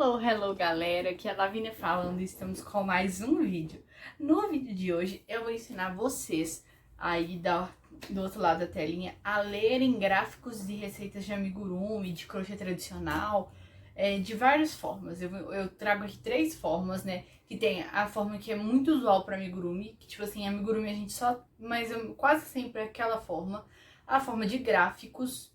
Hello galera, aqui é a Lavínia falando e estamos com mais um vídeo. No vídeo de hoje eu vou ensinar vocês aí do outro lado da telinha a lerem gráficos de receitas de amigurumi, de crochê tradicional, de várias formas. Eu trago aqui 3 formas, né, que tem a forma que é muito usual para amigurumi, que tipo assim, amigurumi a gente só, mas quase sempre é aquela forma, a forma de gráficos,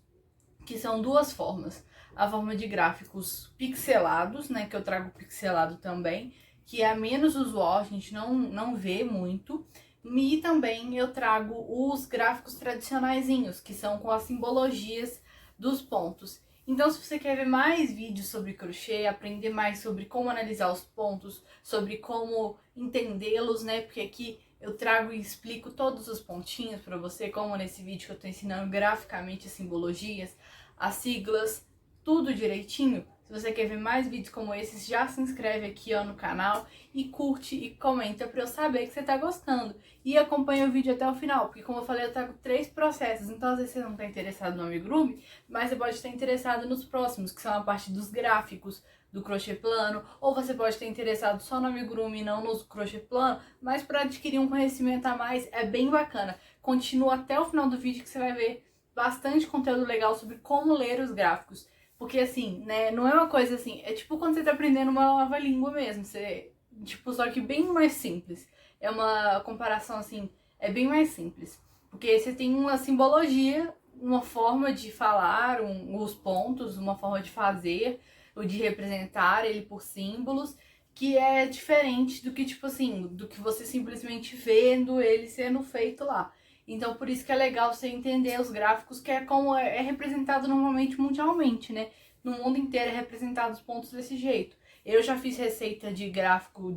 que são 2 formas. A forma de gráficos pixelados, né, que eu trago pixelado também, que é a menos usual, a gente não vê muito. E também eu trago os gráficos tradicionaizinhos, que são com as simbologias dos pontos. Então, se você quer ver mais vídeos sobre crochê, aprender mais sobre como analisar os pontos, sobre como entendê-los, né, porque aqui eu trago e explico todos os pontinhos para você, como nesse vídeo que eu tô ensinando graficamente as simbologias, as siglas, tudo direitinho. Se você quer ver mais vídeos como esses, já se inscreve aqui ó, no canal e curte e comenta pra eu saber que você tá gostando. E acompanha o vídeo até o final, porque como eu falei, eu trago 3 processos, então às vezes você não tá interessado no amigurumi, mas você pode estar interessado nos próximos, que são a parte dos gráficos, do crochê plano, ou você pode estar interessado só no amigurumi e não no crochê plano, mas para adquirir um conhecimento a mais é bem bacana. Continua até o final do vídeo que você vai ver bastante conteúdo legal sobre como ler os gráficos. Porque assim, né, não é uma coisa assim, é tipo quando você tá aprendendo uma nova língua mesmo, você, tipo, só que bem mais simples. É uma comparação assim, é bem mais simples. Porque você tem uma simbologia, uma forma de falar, os pontos, uma forma de fazer, ou de representar ele por símbolos, que é diferente do que, tipo assim, do que você simplesmente vendo ele sendo feito lá. Então, por isso que é legal você entender os gráficos, que é como é representado normalmente mundialmente, né? No mundo inteiro é representado os pontos desse jeito. Eu já fiz receita de gráfico,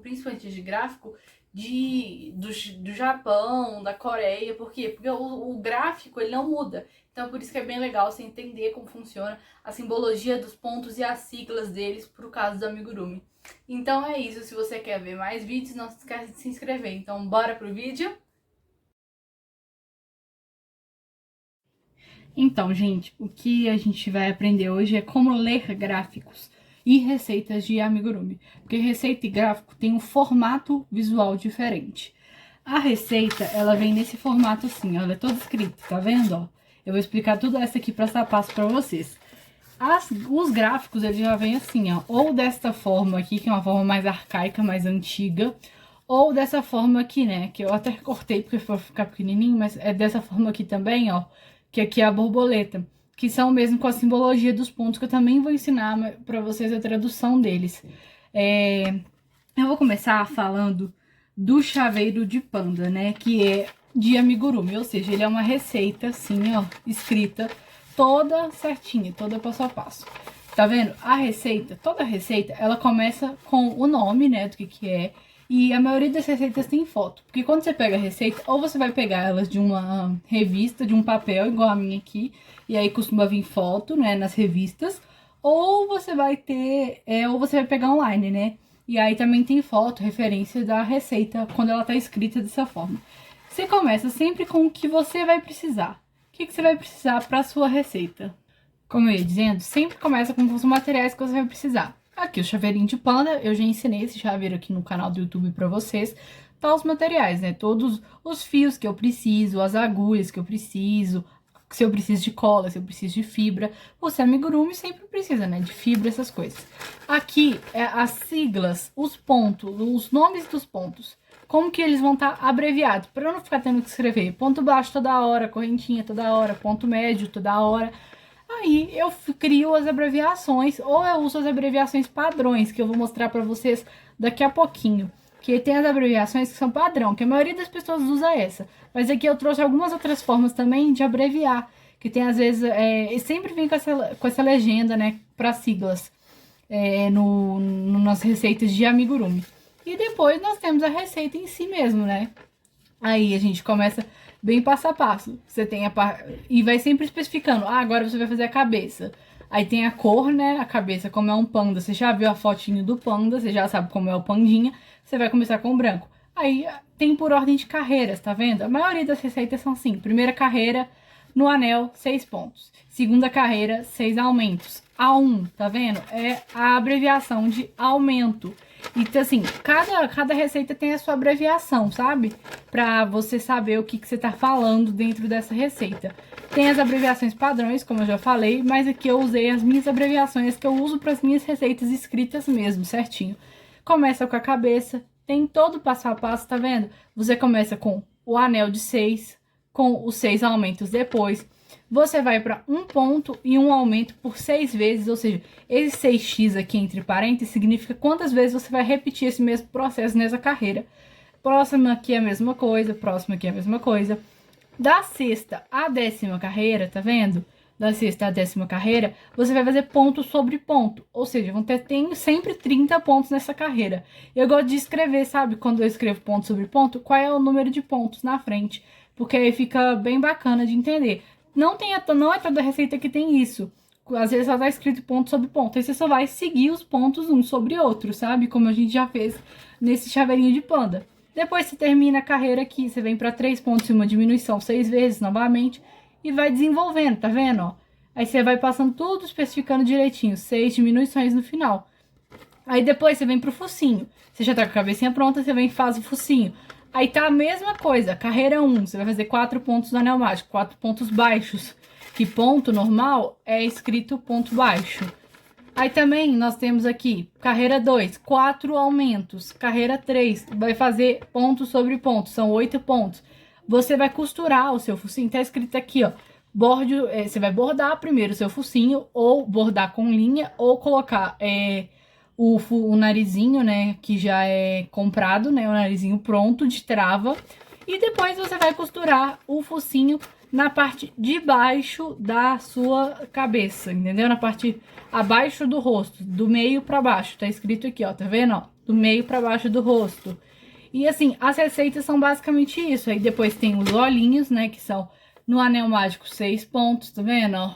principalmente de gráfico, do Japão, da Coreia. Por quê? Porque o gráfico, ele não muda. Então, por isso que é bem legal você entender como funciona a simbologia dos pontos e as siglas deles, pro caso do amigurumi. Então é isso, se você quer ver mais vídeos, não se esqueça de se inscrever. Então, bora pro vídeo? Então, gente, o que a gente vai aprender hoje é como ler gráficos e receitas de amigurumi. Porque receita e gráfico tem um formato visual diferente. A receita, ela vem nesse formato assim, ó, ela é toda escrita, tá vendo, ó? Eu vou explicar tudo essa aqui passo a passo pra vocês. Os gráficos, eles já vêm assim, ó, ou desta forma aqui, que é uma forma mais arcaica, mais antiga, ou dessa forma aqui, né, que eu até cortei porque foi ficar pequenininho, mas é dessa forma aqui também, ó, que aqui é a borboleta, que são mesmo com a simbologia dos pontos, que eu também vou ensinar pra vocês a tradução deles. Eu vou começar falando do chaveiro de panda, né, que é de amigurumi, ou seja, ele é uma receita assim, ó, escrita toda certinha, toda passo a passo. Tá vendo? A receita, toda receita, ela começa com o nome, né, do que é, e a maioria das receitas tem foto. Porque quando você pega a receita, ou você vai pegar elas de uma revista, de um papel, igual a minha aqui, e aí costuma vir foto, né, nas revistas, ou você vai ter, ou você vai pegar online, né, e aí também tem foto, referência da receita, quando ela tá escrita dessa forma. Você começa sempre com o que você vai precisar. O que você vai precisar para sua receita? Como eu ia dizendo, sempre começa com os materiais que você vai precisar. Aqui o chaveirinho de panda, eu já ensinei esse chaveiro aqui no canal do YouTube pra vocês. Tá os materiais, né? Todos os fios que eu preciso, as agulhas que eu preciso, se eu preciso de cola, se eu preciso de fibra. Você amigurumi sempre precisa, né? De fibra, essas coisas. Aqui é as siglas, os pontos, os nomes dos pontos. Como que eles vão estar abreviados, para eu não ficar tendo que escrever ponto baixo toda hora, correntinha toda hora, ponto médio toda hora. Aí eu crio as abreviações, ou eu uso as abreviações padrões, que eu vou mostrar pra vocês daqui a pouquinho. Que tem as abreviações que são padrão, que a maioria das pessoas usa essa. Mas aqui eu trouxe algumas outras formas também de abreviar, que tem às vezes, sempre vem com essa legenda, né, para siglas, nas receitas de amigurumi. E depois nós temos a receita em si mesmo, né? Aí a gente começa bem passo a passo. Você tem e vai sempre especificando. Ah, agora você vai fazer a cabeça. Aí tem a cor, né? A cabeça, como é um panda. Você já viu a fotinho do panda, você já sabe como é o pandinha. Você vai começar com o branco. Aí tem por ordem de carreiras, tá vendo? A maioria das receitas são assim. Primeira carreira, no anel, 6 pontos. Segunda carreira, 6 aumentos. A1, tá vendo? É a abreviação de aumento. Então, assim, cada receita tem a sua abreviação, sabe? Pra você saber o que você tá falando dentro dessa receita. Tem as abreviações padrões, como eu já falei, mas aqui eu usei as minhas abreviações que eu uso para as minhas receitas escritas mesmo, certinho. Começa com a cabeça, tem todo o passo a passo, tá vendo? Você começa com o anel de 6, com os 6 aumentos depois. Você vai para um ponto e um aumento por 6 vezes, ou seja, esse 6x aqui entre parênteses significa quantas vezes você vai repetir esse mesmo processo nessa carreira. Próxima aqui é a mesma coisa, próxima aqui é a mesma coisa. Da sexta à 10ª carreira, tá vendo? Da sexta à 10ª carreira, você vai fazer ponto sobre ponto. Ou seja, tem sempre 30 pontos nessa carreira. Eu gosto de escrever, sabe? Quando eu escrevo ponto sobre ponto, qual é o número de pontos na frente. Porque aí fica bem bacana de entender. Não é toda receita que tem isso. Às vezes só tá escrito ponto sobre ponto. Aí você só vai seguir os pontos um sobre outro, sabe? Como a gente já fez nesse chaveirinho de panda. Depois você termina a carreira aqui, você vem para 3 pontos e uma diminuição 6 vezes novamente e vai desenvolvendo, tá vendo? Ó? Aí você vai passando tudo, especificando direitinho, 6 diminuições no final. Aí depois você vem pro focinho. Você já tá com a cabecinha pronta, você vem e faz o focinho. Aí tá a mesma coisa, carreira 1, você vai fazer 4 pontos do anel mágico, 4 pontos baixos. Que ponto normal é escrito ponto baixo. Aí também nós temos aqui, carreira 2, 4 aumentos. Carreira 3, vai fazer ponto sobre ponto, são 8 pontos. Você vai costurar o seu focinho, tá escrito aqui, ó. Você vai bordar primeiro o seu focinho, ou bordar com linha, ou colocar o narizinho, né, que já é comprado, né, o narizinho pronto de trava. E depois você vai costurar o focinho na parte de baixo da sua cabeça, entendeu? Na parte abaixo do rosto, do meio pra baixo. Tá escrito aqui, ó, tá vendo, ó? Do meio pra baixo do rosto. E assim, as receitas são basicamente isso. Aí depois tem os olhinhos, né, que são no anel mágico 6 pontos, tá vendo, ó?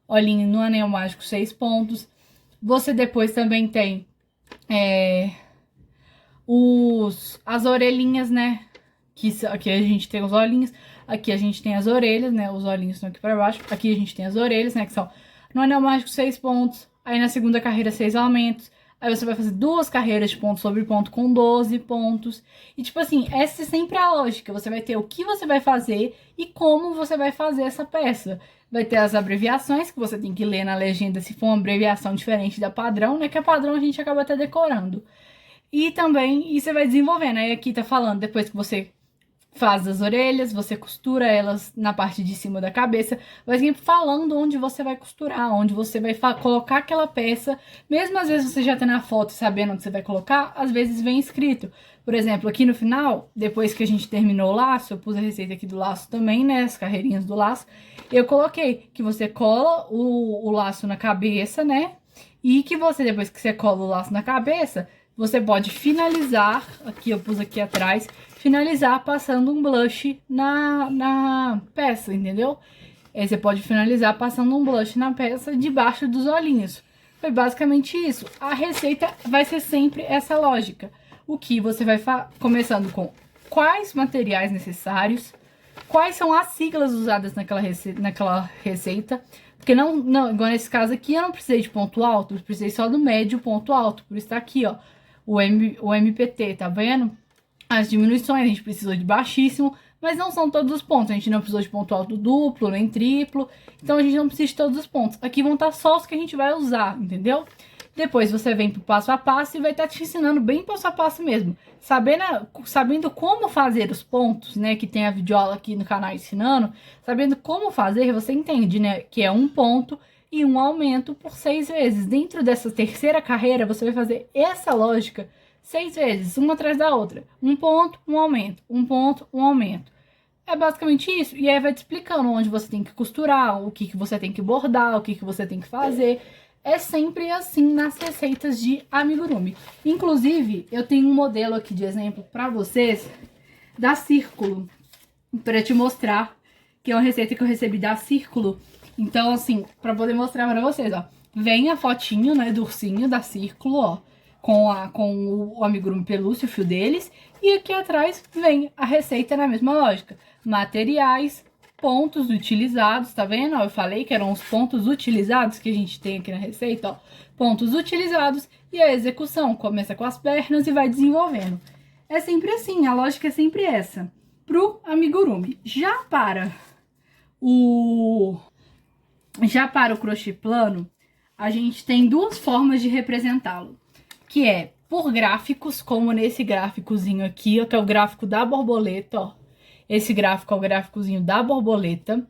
Olhinho no anel mágico 6 pontos. Você depois também tem as orelhinhas, né? Aqui a gente tem os olhinhos, aqui a gente tem as orelhas, né? Os olhinhos estão aqui pra baixo. Aqui a gente tem as orelhas, né? Que são no anel mágico 6 pontos. Aí na segunda carreira 6 aumentos. Aí você vai fazer 2 carreiras de ponto sobre ponto com 12 pontos. E tipo assim, essa é sempre a lógica. Você vai ter o que você vai fazer e como você vai fazer essa peça. Vai ter as abreviações que você tem que ler na legenda se for uma abreviação diferente da padrão, né? Que a padrão a gente acaba até decorando. E também, você vai desenvolvendo. Aí aqui tá falando, depois que você faz as orelhas, você costura elas na parte de cima da cabeça, vai sempre falando onde você vai costurar, onde você vai colocar aquela peça, mesmo às vezes você já tá na foto sabendo onde você vai colocar, às vezes vem escrito. Por exemplo, aqui no final, depois que a gente terminou o laço, eu pus a receita aqui do laço também, né, as carreirinhas do laço, eu coloquei que você cola o laço na cabeça, né, e que você, depois que você cola o laço na cabeça, você pode finalizar, aqui eu pus aqui atrás, finalizar passando um blush na peça, entendeu? Aí você pode finalizar passando um blush na peça debaixo dos olhinhos. Foi basicamente isso. A receita vai ser sempre essa lógica. O que você vai começando com quais materiais necessários, quais são as siglas usadas naquela receita. Porque igual nesse caso aqui, eu não precisei de ponto alto, eu precisei só do médio ponto alto. Por isso tá aqui, ó, o MPT, tá vendo? As diminuições, a gente precisou de baixíssimo, mas não são todos os pontos. A gente não precisou de ponto alto duplo, nem triplo. Então, a gente não precisa de todos os pontos. Aqui vão estar só os que a gente vai usar, entendeu? Depois você vem pro passo a passo e vai estar te ensinando bem passo a passo mesmo. Sabendo como fazer os pontos, né? Que tem a videoaula aqui no canal ensinando. Sabendo como fazer, você entende, né? Que é um ponto e um aumento por 6 vezes. Dentro dessa terceira carreira, você vai fazer essa lógica 6 vezes, uma atrás da outra. Um ponto, um aumento. Um ponto, um aumento. É basicamente isso. E aí vai te explicando onde você tem que costurar, o que você tem que bordar, o que você tem que fazer. É sempre assim nas receitas de amigurumi. Inclusive, eu tenho um modelo aqui de exemplo pra vocês da Círculo. Pra te mostrar, que é uma receita que eu recebi da Círculo. Então, assim, pra poder mostrar pra vocês, ó. Vem a fotinho, né, do ursinho da Círculo, ó. Com o amigurumi pelúcio, o fio deles. E aqui atrás vem a receita na mesma lógica. Materiais, pontos utilizados, tá vendo? Ó, eu falei que eram os pontos utilizados que a gente tem aqui na receita, ó. Pontos utilizados e a execução. Começa com as pernas e vai desenvolvendo. É sempre assim, a lógica é sempre essa. Pro amigurumi. Já para o crochê plano, a gente tem duas formas de representá-lo. Que é por gráficos, como nesse gráficozinho aqui, ó, que é o gráfico da borboleta, ó. Esse gráfico é o gráficozinho da borboleta.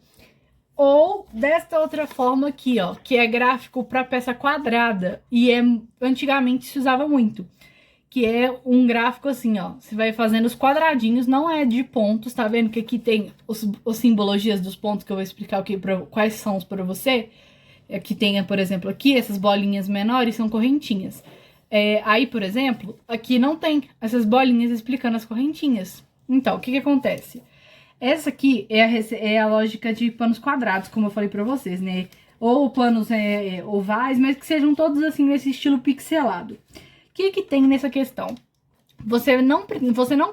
Ou desta outra forma aqui, ó, que é gráfico para peça quadrada. E antigamente se usava muito. Que é um gráfico assim, ó. Você vai fazendo os quadradinhos, não é de pontos, tá vendo? Que aqui tem os simbologias dos pontos que eu vou explicar aqui quais são os para você. Aqui tem, por exemplo, aqui, essas bolinhas menores são correntinhas. Aí, por exemplo, aqui não tem essas bolinhas explicando as correntinhas. Então, o que acontece? Essa aqui é a lógica de panos quadrados, como eu falei pra vocês, né? Ou planos ovais, mas que sejam todos assim, nesse estilo pixelado. O que tem nessa questão? Você não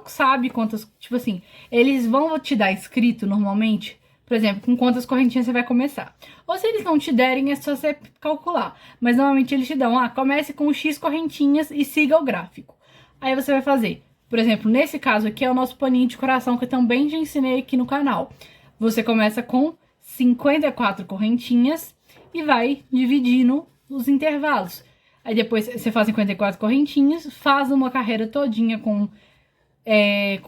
sabe quantas... Tipo assim, eles vão te dar escrito normalmente, por exemplo, com quantas correntinhas você vai começar. Ou se eles não te derem, é só você calcular. Mas normalmente eles te dão, comece com X correntinhas e siga o gráfico. Aí você vai fazer... Por exemplo, nesse caso aqui é o nosso paninho de coração que eu também já ensinei aqui no canal. Você começa com 54 correntinhas e vai dividindo os intervalos. Aí depois você faz 54 correntinhas, faz uma carreira todinha com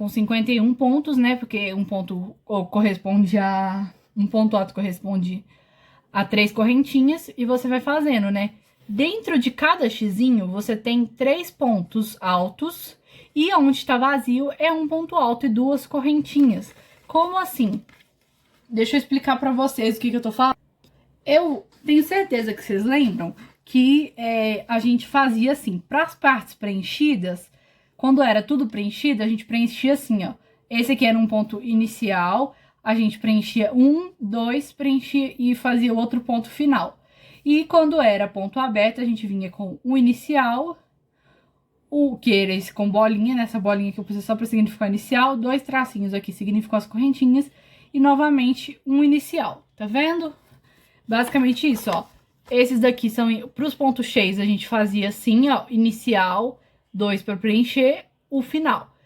51 pontos, né? Porque um ponto corresponde a... Um ponto alto corresponde a 3 correntinhas e você vai fazendo, né? Dentro de cada xizinho, você tem 3 pontos altos. E onde está vazio é um ponto alto e 2 correntinhas. Como assim? Deixa eu explicar pra vocês o que eu tô falando. Eu tenho certeza que vocês lembram que a gente fazia assim. Para as partes preenchidas, quando era tudo preenchido, a gente preenchia assim, ó. Esse aqui era um ponto inicial, a gente preenchia 1, 2, preenchia e fazia o outro ponto final. E quando era ponto aberto, a gente vinha com o inicial... O que era esse com bolinha, nessa bolinha que eu pus só para significar inicial, 2 tracinhos aqui significam as correntinhas e novamente um inicial, tá vendo? Basicamente isso, ó. Esses daqui são, para os pontos cheios a gente fazia assim, ó, inicial, 2 para preencher, o final.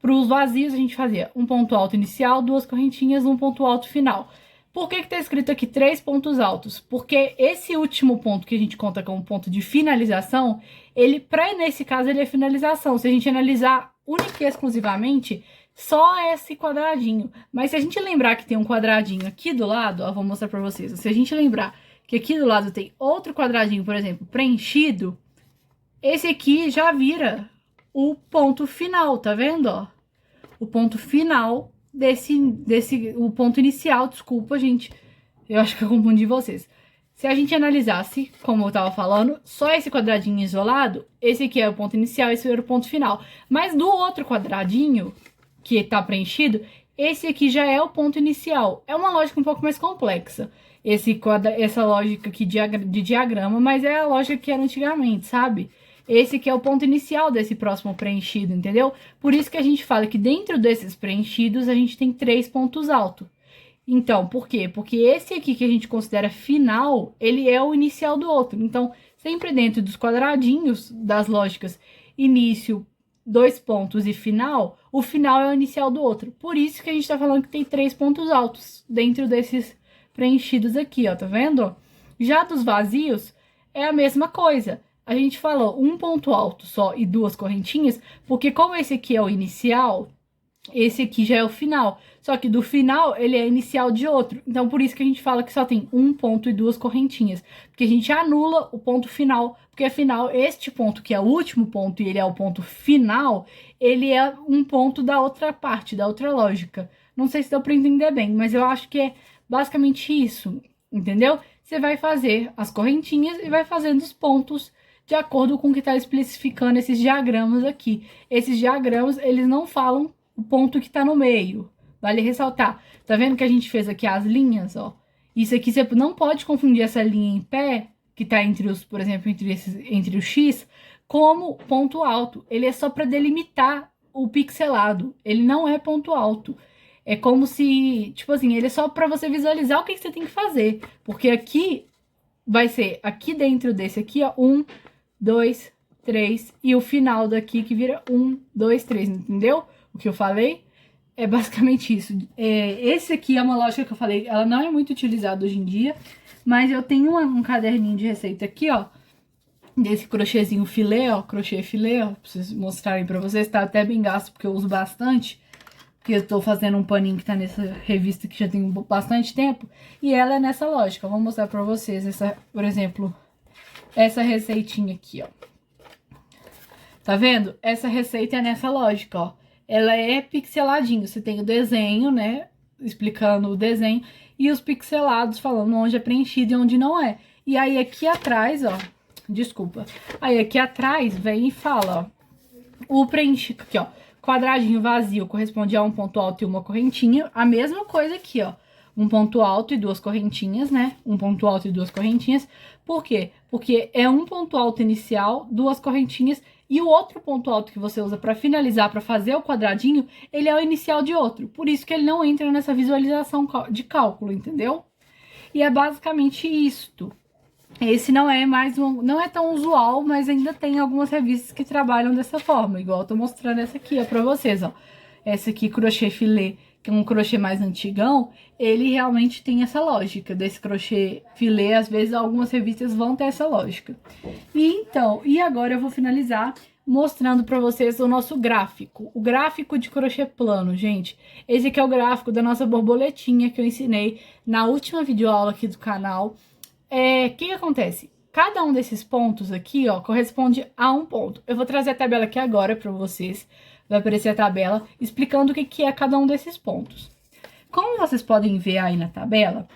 Para os vazios a gente fazia um ponto alto inicial, 2 correntinhas, um ponto alto final. Por que tá escrito aqui 3 pontos altos? Porque esse último ponto que a gente conta como ponto de finalização, nesse caso, ele é finalização. Se a gente analisar única e exclusivamente, só esse quadradinho. Mas se a gente lembrar que tem um quadradinho aqui do lado, ó, vou mostrar pra vocês. Se a gente lembrar que aqui do lado tem outro quadradinho, por exemplo, preenchido, esse aqui já vira o ponto final, tá vendo, ó? O ponto final o ponto inicial, desculpa, gente, eu acho que eu confundi vocês. Se a gente analisasse, como eu tava falando, só esse quadradinho isolado, esse aqui é o ponto inicial, esse era o ponto final. Mas do outro quadradinho, que tá preenchido, esse aqui já é o ponto inicial. É uma lógica um pouco mais complexa, essa lógica aqui de diagrama, mas é a lógica que era antigamente, sabe? Esse aqui é o ponto inicial desse próximo preenchido, entendeu? Por isso que a gente fala que dentro desses preenchidos a gente tem 3 pontos altos. Então, por quê? Porque esse aqui que a gente considera final, ele é o inicial do outro. Então, sempre dentro dos quadradinhos das lógicas início, 2 pontos e final, o final é o inicial do outro. Por isso que a gente tá falando que tem 3 pontos altos dentro desses preenchidos aqui, ó, tá vendo? Já dos vazios, é a mesma coisa. A gente falou um ponto alto só e 2 correntinhas, porque como esse aqui é o inicial, esse aqui já é o final. Só que do final, ele é inicial de outro. Então, por isso que a gente fala que só tem um ponto e 2 correntinhas. Porque a gente anula o ponto final. Porque, afinal, este ponto, que é o último ponto e ele é o ponto final, ele é um ponto da outra parte, da outra lógica. Não sei se deu pra entender bem, mas eu acho que é basicamente isso, entendeu? Você vai fazer as correntinhas e vai fazendo os pontos de acordo com o que está especificando esses diagramas aqui. Esses diagramas, eles não falam o ponto que está no meio. Vale ressaltar. Tá vendo que a gente fez aqui as linhas, ó? Isso aqui você não pode confundir essa linha em pé, que tá entre os, por exemplo, entre o X, como ponto alto. Ele é só para delimitar o pixelado. Ele não é ponto alto. É como se, tipo assim, ele é só pra você visualizar o que você tem que fazer. Porque aqui vai ser, aqui dentro desse aqui, ó, 1, 2, 3, e o final daqui que vira 1, 2, 3, entendeu? O que eu falei é basicamente isso. Esse aqui é uma lógica que eu falei, ela não é muito utilizada hoje em dia, mas eu tenho um caderninho de receita aqui, ó, desse crochêzinho filé, ó, crochê filé, ó, pra vocês mostrarem pra vocês, tá até bem gasto porque eu uso bastante, porque eu tô fazendo um paninho que tá nessa revista que já tem bastante tempo, e ela é nessa lógica. Eu vou mostrar pra vocês, essa, por exemplo, essa receitinha aqui, ó. Tá vendo? Essa receita é nessa lógica, ó. Ela é pixeladinho, você tem o desenho, né, explicando o desenho, e os pixelados falando onde é preenchido e onde não é. E aí aqui atrás, ó, desculpa, aí aqui atrás vem e fala, ó, o preenchido aqui, ó, quadradinho vazio corresponde a um ponto alto e uma correntinha, a mesma coisa aqui, ó, um ponto alto e duas correntinhas, né, um ponto alto e duas correntinhas. Por quê? Porque é um ponto alto inicial, duas correntinhas, e o outro ponto alto que você usa para finalizar, para fazer o quadradinho, ele é o inicial de outro. Por isso que ele não entra nessa visualização de cálculo, entendeu? E é basicamente isto. Esse não é não é tão usual, mas ainda tem algumas revistas que trabalham dessa forma, igual eu tô mostrando essa aqui, ó, pra vocês, ó. Essa aqui, crochê filé, que é um crochê mais antigão, ele realmente tem essa lógica desse crochê filé. Às vezes algumas revistas vão ter essa lógica. E agora eu vou finalizar mostrando pra vocês o nosso gráfico. O gráfico de crochê plano, gente. Esse aqui é o gráfico da nossa borboletinha que eu ensinei na última videoaula aqui do canal. O que acontece? Cada um desses pontos aqui, ó, corresponde a um ponto. Eu vou trazer a tabela aqui agora pra vocês. Vai aparecer a tabela explicando o que é cada um desses pontos. Como vocês podem ver aí na tabela,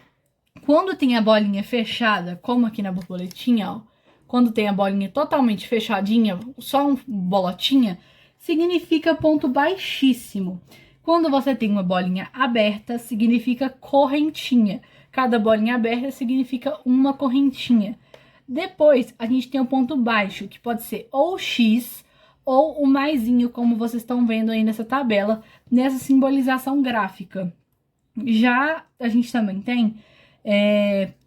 quando tem a bolinha fechada, como aqui na borboletinha, ó, quando tem a bolinha totalmente fechadinha, só um bolotinha, significa ponto baixíssimo. Quando você tem uma bolinha aberta, significa correntinha. Cada bolinha aberta significa uma correntinha. Depois, a gente tem o ponto baixo, que pode ser ou X ou o maisinho, como vocês estão vendo aí nessa tabela, nessa simbolização gráfica. Já a gente também tem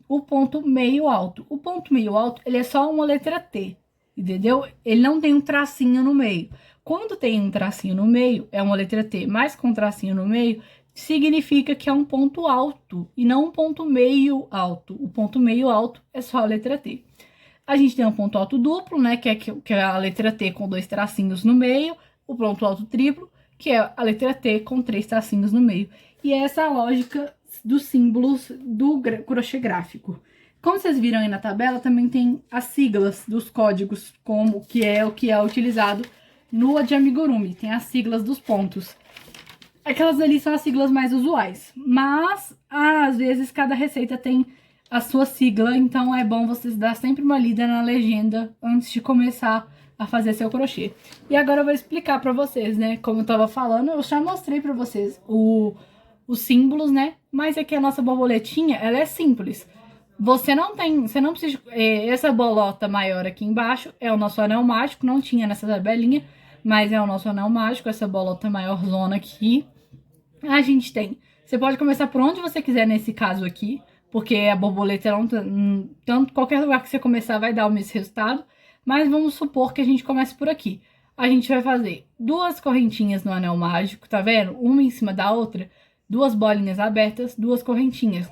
o ponto meio alto. O ponto meio alto, ele é só uma letra T, entendeu? Ele não tem um tracinho no meio. Quando tem um tracinho no meio, é uma letra T, mas com um tracinho no meio, significa que é um ponto alto e não um ponto meio alto. O ponto meio alto é só a letra T. A gente tem um ponto alto duplo, né, que é a letra T com dois tracinhos no meio. O ponto alto triplo, que é a letra T com três tracinhos no meio. E essa é a lógica dos símbolos do crochê gráfico. Como vocês viram aí na tabela, também tem as siglas dos códigos, como o que é utilizado no de amigurumi. Tem as siglas dos pontos. Aquelas ali são as siglas mais usuais, mas às vezes cada receita tem a sua sigla, então é bom vocês dar sempre uma lida na legenda antes de começar a fazer seu crochê. E agora eu vou explicar pra vocês, né, como eu tava falando, eu já mostrei pra vocês os símbolos, né, mas aqui a nossa borboletinha, ela é simples. Você não precisa, essa bolota maior aqui embaixo é o nosso anel mágico, não tinha nessa tabelinha, mas é o nosso anel mágico, essa bolota maior zona aqui. A gente tem, você pode começar por onde você quiser nesse caso aqui, porque a borboleta, tanto qualquer lugar que você começar vai dar o mesmo resultado, mas vamos supor que a gente comece por aqui. A gente vai fazer duas correntinhas no anel mágico, tá vendo? Uma em cima da outra, duas bolinhas abertas, duas correntinhas.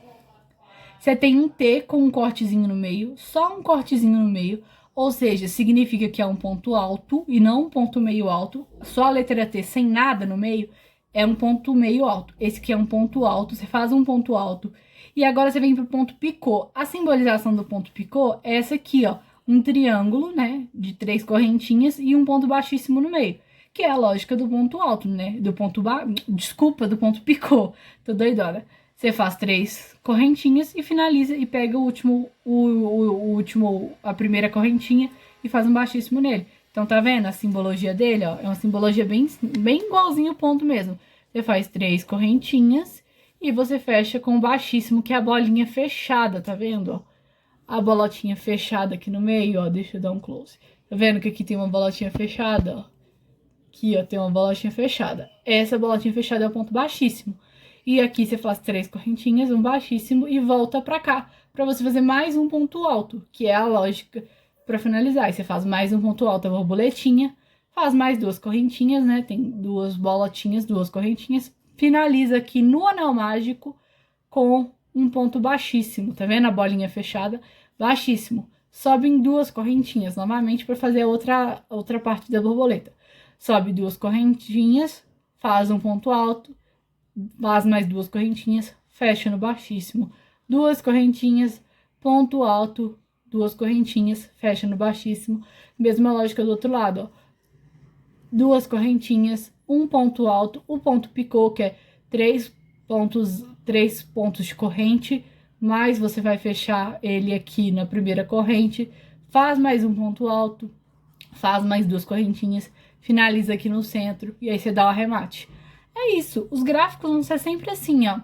Você tem um T com um cortezinho no meio, só um cortezinho no meio, ou seja, significa que é um ponto alto e não um ponto meio alto, só a letra T sem nada no meio é um ponto meio alto. Esse aqui é um ponto alto, você faz um ponto alto. E agora você vem pro ponto picô. A simbolização do ponto picô é essa aqui, ó, um triângulo, né, de três correntinhas e um ponto baixíssimo no meio, que é a lógica do ponto alto, né, do ponto do ponto picô, tô doidona. Você faz três correntinhas e finaliza e pega a primeira correntinha e faz um baixíssimo nele. Então tá vendo a simbologia dele, ó? É uma simbologia bem igualzinho o ponto mesmo. Você faz três correntinhas e você fecha com o baixíssimo, que é a bolinha fechada, tá vendo, ó? A bolotinha fechada aqui no meio, ó, deixa eu dar um close. Tá vendo que aqui tem uma bolotinha fechada, ó? Aqui, ó, tem uma bolotinha fechada. Essa bolotinha fechada é o ponto baixíssimo. E aqui você faz 3 correntinhas, um baixíssimo e volta pra cá, pra você fazer mais um ponto alto, que é a lógica pra finalizar. Aí você faz mais um ponto alto, a borboletinha, faz mais 2 correntinhas, né? Tem 2 bolotinhas, 2 correntinhas. Finaliza aqui no anel mágico com um ponto baixíssimo, tá vendo a bolinha fechada? Baixíssimo. Sobe em 2 correntinhas novamente para fazer outra parte da borboleta. Sobe 2 correntinhas, faz um ponto alto, faz mais 2 correntinhas, fecha no baixíssimo. 2 correntinhas, ponto alto, 2 correntinhas, fecha no baixíssimo. Mesma lógica do outro lado, ó. 2 correntinhas, um ponto alto, o ponto picô, que é 3 pontos de corrente, mas você vai fechar ele aqui na primeira corrente, faz mais um ponto alto, faz mais 2 correntinhas, finaliza aqui no centro e aí você dá o arremate. É isso, os gráficos vão ser sempre assim, ó.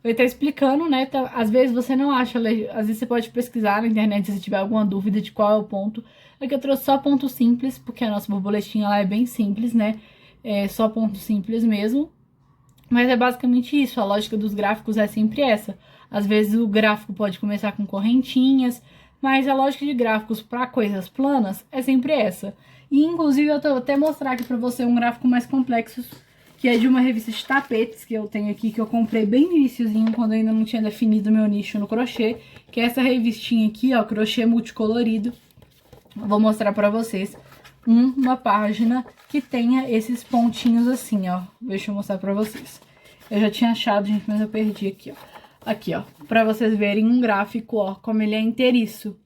Vai estar explicando, né? Às vezes você não acha, às vezes você pode pesquisar na internet se tiver alguma dúvida de qual é o ponto. Aqui eu trouxe só ponto simples, porque a nossa borboletinha lá é bem simples, né? É só ponto simples mesmo. Mas é basicamente isso, a lógica dos gráficos é sempre essa. Às vezes o gráfico pode começar com correntinhas, mas a lógica de gráficos para coisas planas é sempre essa. E inclusive eu vou até mostrar aqui para você um gráfico mais complexo, que é de uma revista de tapetes que eu tenho aqui, que eu comprei bem no iniciozinho, quando eu ainda não tinha definido meu nicho no crochê, que é essa revistinha aqui, ó, crochê multicolorido. Eu vou mostrar pra vocês uma página que tenha esses pontinhos assim, ó. Deixa eu mostrar pra vocês. Eu já tinha achado, gente, mas eu perdi aqui, ó. Aqui, ó, pra vocês verem um gráfico, ó, como ele é inteiriço.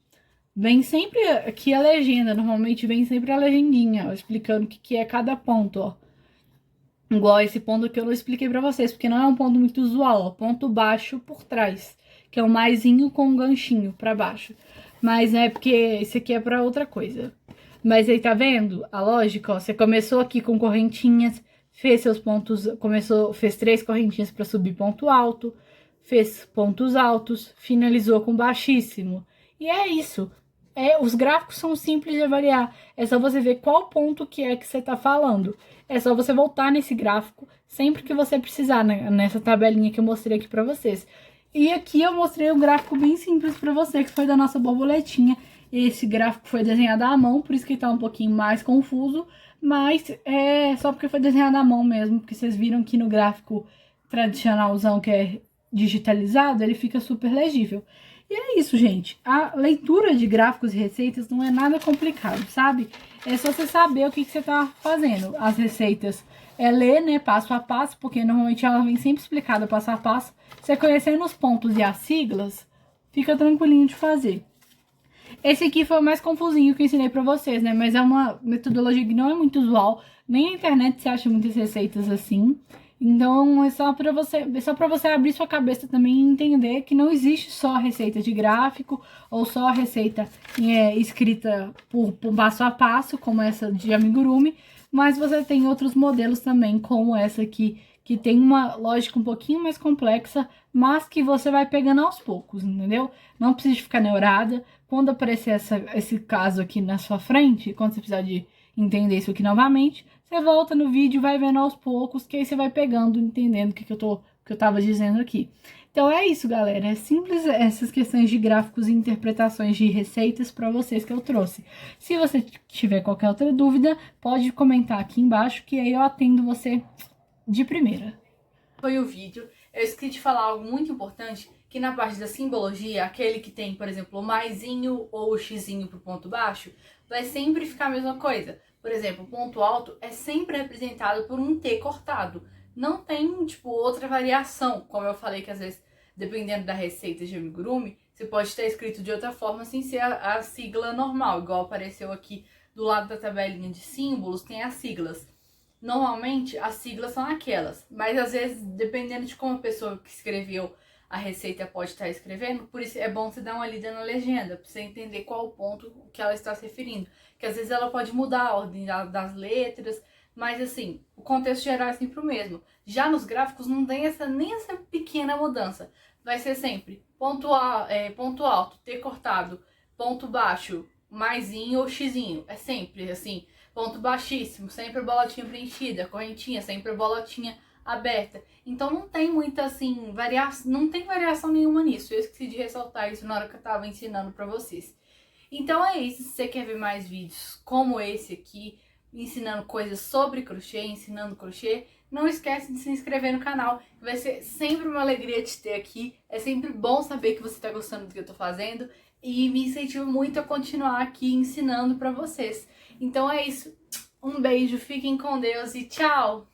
Vem sempre aqui a legenda, normalmente vem sempre a legendinha, ó, explicando o que é cada ponto, ó. Igual esse ponto que eu não expliquei pra vocês, porque não é um ponto muito usual, ó. Ponto baixo por trás, que é o maisinho com um ganchinho pra baixo. Mas é porque esse aqui é pra outra coisa. Mas aí tá vendo a lógica, ó? Você começou aqui com correntinhas, fez seus pontos, fez 3 correntinhas pra subir ponto alto, fez pontos altos, finalizou com baixíssimo. E é isso. Os gráficos são simples de avaliar. É só você ver qual ponto que é que você tá falando. É só você voltar nesse gráfico sempre que você precisar, né? Nessa tabelinha que eu mostrei aqui pra vocês. E aqui eu mostrei um gráfico bem simples pra você, que foi da nossa borboletinha. Esse gráfico foi desenhado à mão, por isso que tá um pouquinho mais confuso. Mas é só porque foi desenhado à mão mesmo, porque vocês viram que no gráfico tradicionalzão, que é digitalizado, ele fica super legível. E é isso, gente. A leitura de gráficos e receitas não é nada complicado, sabe? É só você saber o que você tá fazendo. As receitas é ler, né, passo a passo, porque normalmente ela vem sempre explicada passo a passo. Você conhecendo os pontos e as siglas, fica tranquilinho de fazer. Esse aqui foi o mais confusinho que eu ensinei pra vocês, né? Mas é uma metodologia que não é muito usual. Nem na internet você acha muitas receitas assim. Então é só pra você abrir sua cabeça também e entender que não existe só a receita de gráfico ou só a receita escrita por passo a passo, como essa de amigurumi, mas você tem outros modelos também, como essa aqui, que tem uma lógica um pouquinho mais complexa, mas que você vai pegando aos poucos, entendeu? Não precisa ficar neurada. Quando aparecer esse caso aqui na sua frente, quando você precisar de entender isso aqui novamente, você volta no vídeo e vai vendo aos poucos, que aí você vai pegando, entendendo o que eu tava dizendo aqui. Então é isso, galera. É simples essas questões de gráficos e interpretações de receitas para vocês que eu trouxe. Se você tiver qualquer outra dúvida, pode comentar aqui embaixo, que aí eu atendo você de primeira. Foi o vídeo. Eu esqueci de falar algo muito importante, que na parte da simbologia, aquele que tem, por exemplo, o maisinho ou o xizinho pro ponto baixo, vai sempre ficar a mesma coisa. Por exemplo, o ponto alto é sempre representado por um T cortado. Não tem, tipo, outra variação. Como eu falei que às vezes, dependendo da receita de amigurumi, você pode estar escrito de outra forma sem ser a sigla normal. Igual apareceu aqui do lado da tabelinha de símbolos, tem as siglas. Normalmente, as siglas são aquelas. Mas às vezes, dependendo de como a pessoa que escreveu a receita pode estar escrevendo, por isso é bom você dar uma lida na legenda, para você entender qual o ponto que ela está se referindo. Que às vezes ela pode mudar a ordem das letras, mas assim, o contexto geral é sempre o mesmo. Já nos gráficos não tem nem essa pequena mudança. Vai ser sempre ponto alto, T cortado, ponto baixo, maisinho ou xizinho. É sempre assim, ponto baixíssimo, sempre bolotinha preenchida, correntinha, sempre bolotinha aberta. Então não tem muita, assim, variação, não tem variação nenhuma nisso. Eu esqueci de ressaltar isso na hora que eu tava ensinando pra vocês. Então é isso, se você quer ver mais vídeos como esse aqui, ensinando coisas sobre crochê, ensinando crochê, não esquece de se inscrever no canal. Vai ser sempre uma alegria te ter aqui. É sempre bom saber que você tá gostando do que eu tô fazendo e me incentiva muito a continuar aqui ensinando pra vocês. Então é isso. Um beijo, fiquem com Deus e tchau!